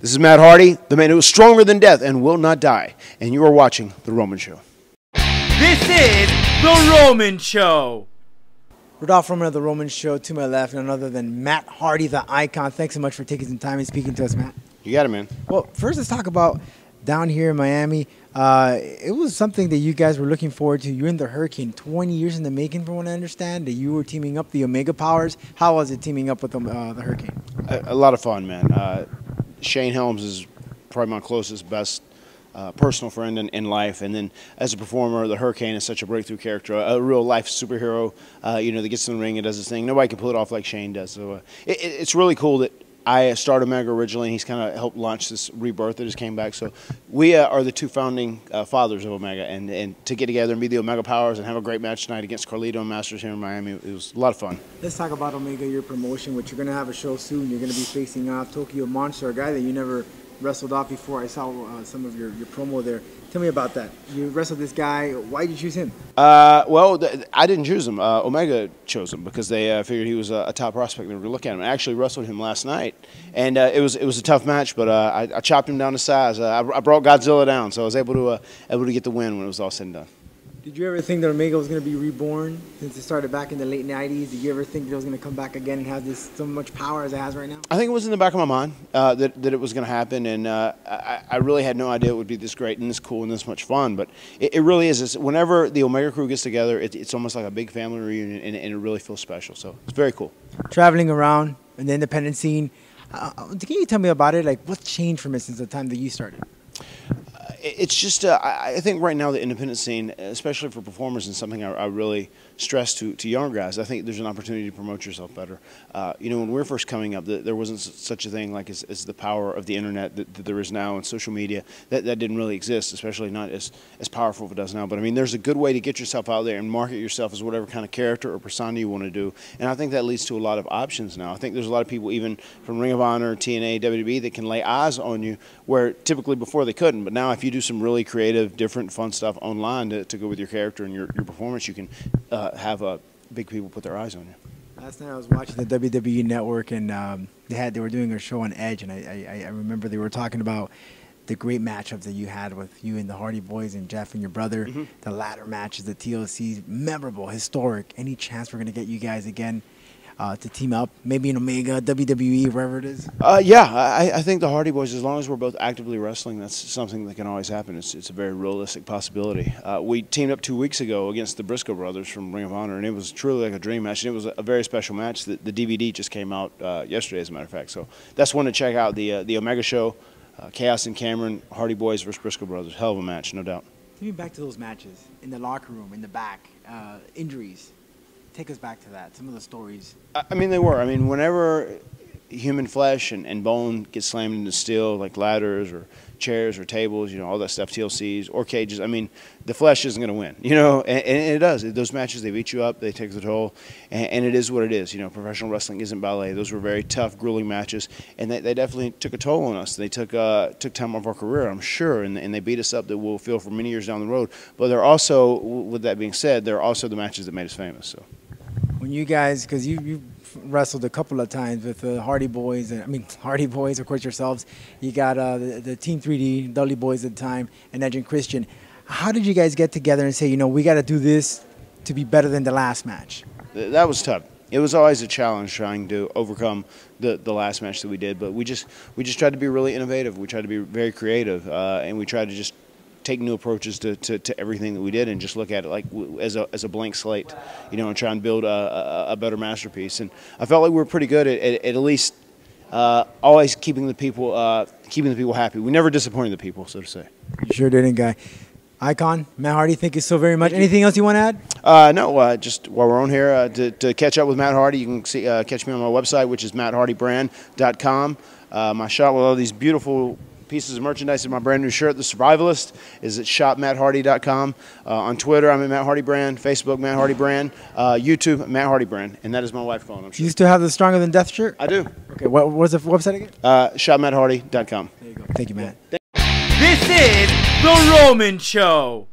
This is Matt Hardy, the man who is stronger than death and will not die. And you are watching The Roman Show. This is The Roman Show. Rudolph Roman of The Roman Show, to my left, none other than Matt Hardy, the icon. Thanks so much for taking some time and speaking to us, Matt. You got it, man. Well, first let's talk about down here in Miami. It was something that you guys were looking forward to. You're in the Hurricane, 20 years in the making, from what I understand, that you were teaming up the Omega Powers. How was it teaming up with the Hurricane? A lot of fun, man. Shane Helms is probably my closest, best personal friend in life, and then as a performer, the Hurricane is such a breakthrough character, a real life superhero, that gets in the ring and does his thing. Nobody can pull it off like Shane does. So it's really cool that I started Omega originally, and he's kind of helped launch this rebirth that just came back. So we are the two founding fathers of Omega, and to get together and be the Omega Powers and have a great match tonight against Carlito and Masters here in Miami, it was a lot of fun. Let's talk about Omega, your promotion, which you're going to have a show soon. You're going to be facing off Tokyo Monster, a guy that you never wrestled off before. I saw some of your promo there. Tell me about that. You wrestled this guy. Why did you choose him? Well, I didn't choose him. Omega chose him because they figured he was a top prospect. They were looking at him. I actually wrestled him last night, and it was a tough match, but I chopped him down to size. I brought Godzilla down, so I was able to get the win when it was all said and done. Did you ever think that Omega was going to be reborn since it started back in the late 90s? Did you ever think that it was going to come back again and have so much power as it has right now? I think it was in the back of my mind that it was going to happen, and I really had no idea it would be this great and this cool and this much fun. But it really is. Whenever the Omega crew gets together, it's almost like a big family reunion, and it really feels special. So it's very cool. Traveling around in the independent scene, can you tell me about it? Like, what's changed from it since the time that you started? It's just, I think right now the independent scene, especially for performers, is something I really stress to younger guys. I think there's an opportunity to promote yourself better. When we were first coming up, there wasn't such a thing like as the power of the internet that there is now, and social media. That didn't really exist, especially not as powerful as it does now. But I mean, there's a good way to get yourself out there and market yourself as whatever kind of character or persona you want to do. And I think that leads to a lot of options now. I think there's a lot of people, even from Ring of Honor, TNA, WWE, that can lay eyes on you where typically before they couldn't. But now if you do some really creative, different, fun stuff online to go with your character and your performance, you can have big people put their eyes on you. Last night I was watching the WWE Network, and they were doing a show on Edge, and I remember they were talking about the great matchup that you had with you and the Hardy Boys and Jeff and your brother. Mm-hmm. The ladder matches, the TLC, memorable, historic. Any chance we're going to get you guys again to team up, maybe in Omega, WWE, wherever it is? Yeah, I think the Hardy Boys, as long as we're both actively wrestling, that's something that can always happen. It's a very realistic possibility. We teamed up 2 weeks ago against the Briscoe brothers from Ring of Honor, and it was truly like a dream match, and it was a very special match. The DVD just came out yesterday, as a matter of fact, so that's one to check out, the Omega show, Chaos and Cameron, Hardy Boys versus Briscoe brothers. Hell of a match, no doubt. Take me back to those matches, in the locker room, in the back, injuries. Take us back to that, some of the stories. I mean, they were. I mean, whenever human flesh and bone gets slammed into steel, like ladders or chairs or tables, all that stuff, TLCs or cages, I mean, the flesh isn't going to win, and it does. Those matches, they beat you up, they take the toll, and it is what it is. Professional wrestling isn't ballet. Those were very tough, grueling matches, and they definitely took a toll on us. They took time off our career, I'm sure, and they beat us up that we'll feel for many years down the road. But they're also, with that being said, they're also the matches that made us famous, so. When you guys, because you wrestled a couple of times with the Hardy Boys, Hardy Boys, of course, yourselves. You got the Team 3D, Dudley Boys at the time, and Edge and Christian. How did you guys get together and say, we got to do this to be better than the last match? That was tough. It was always a challenge trying to overcome the last match that we did, but we just tried to be really innovative. We tried to be very creative, and we tried to just take new approaches to everything that we did and just look at it like as a blank slate, and try and build a better masterpiece. And I felt like we were pretty good at least always keeping the people happy. We never disappointed the people, so to say. You sure didn't, guy. Icon, Matt Hardy, thank you so very much. Anything else you want to add? No, just while we're on here, to catch up with Matt Hardy, you can catch me on my website, which is matthardybrand.com. My shop with all these beautiful pieces of merchandise in my brand new shirt, The Survivalist, is at shopmatthardy.com. On Twitter, I'm at Matt Hardy Brand. Facebook, Matt Hardy Brand. YouTube, Matt Hardy Brand. And that is my wife calling, I'm sure. You still have the Stronger Than Death shirt? I do. Okay, what was the website again? Shopmatthardy.com. There you go. Thank you, Matt. This is The Roman Show.